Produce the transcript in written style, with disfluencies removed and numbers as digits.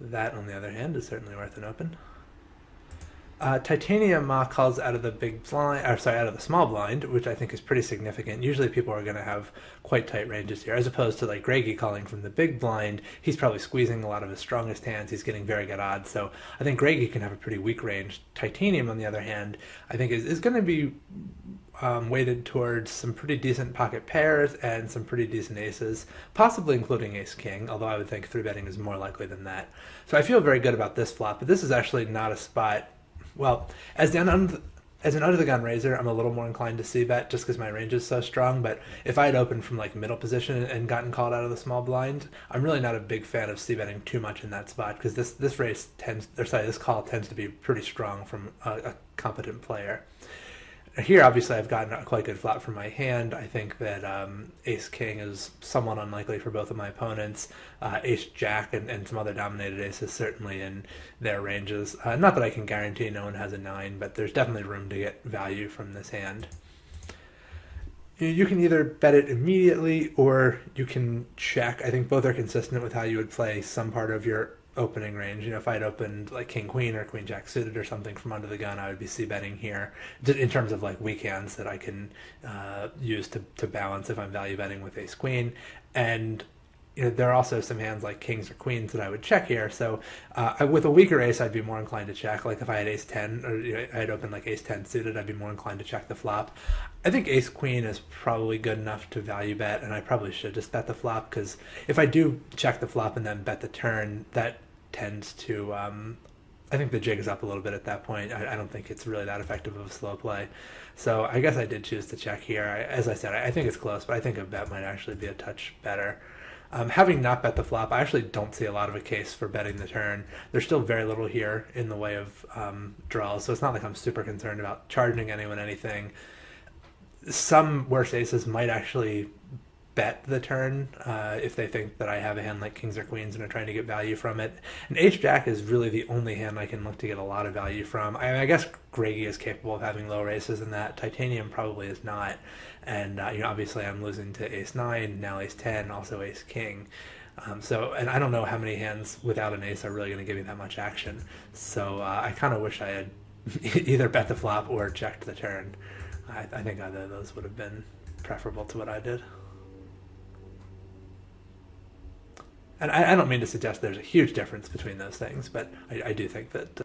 That, on the other hand, is certainly worth an open. Titanium calls out of the big blind, or sorry, out of the small blind, which I think is pretty significant. Usually, people are going to have quite tight ranges here, as opposed to like Greggy calling from the big blind. He's probably squeezing a lot of his strongest hands. He's getting very good odds. So I think Greggy can have a pretty weak range. Titanium, on the other hand, I think is going to be weighted towards some pretty decent pocket pairs and some pretty decent aces, possibly including ace king, although I would think three betting is more likely than that. So I feel very good about this flop, but this is actually not a spot. Well, as an under the gun raiser, I'm a little more inclined to see bet just because my range is so strong. But if I had opened from like middle position and gotten called out of the small blind, I'm really not a big fan of c betting too much in that spot because this race tends, or sorry, this call tends to be pretty strong from a competent player. Here, obviously, I've gotten a quite good flop from my hand. I think that Ace King is somewhat unlikely for both of my opponents. Ace Jack and some other dominated aces certainly in their ranges. Not that I can guarantee no one has a 9, but there's definitely room to get value from this hand. You can either bet it immediately or you can check. I think both are consistent with how you would play some part of your opening range. If I'd opened like king queen or queen jack suited or something from under the gun, I would be c betting here in terms of like weak hands that I can use to balance if I'm value betting with ace queen. And there are also some hands like kings or queens that I would check here. So with a weaker ace, I'd be more inclined to check. Like if I had ace 10 or I had opened like ace 10 suited, I'd be more inclined to check the flop. I think ace queen is probably good enough to value bet, and I probably should just bet the flop because if I do check the flop and then bet the turn, that tends to I think the jig is up a little bit at that point. I don't think it's really that effective of a slow play. So I guess I did choose to check here. As I said, I think it's close, but I think a bet might actually be a touch better. Having not bet the flop, I actually don't see a lot of a case for betting the turn. There's still very little here in the way of draws, so it's not like I'm super concerned about charging anyone anything. Some worse aces might actually bet the turn if they think that I have a hand like kings or queens and are trying to get value from it. And ace jack is really the only hand I can look to get a lot of value from. I guess Greggy is capable of having low aces in that. Titanium probably is not. And obviously I'm losing to ace 9, now ace 10, also ace king. And I don't know how many hands without an ace are really going to give me that much action. So I kind of wish I had either bet the flop or checked the turn. I think either of those would have been preferable to what I did. And I don't mean to suggest there's a huge difference between those things, but I do think that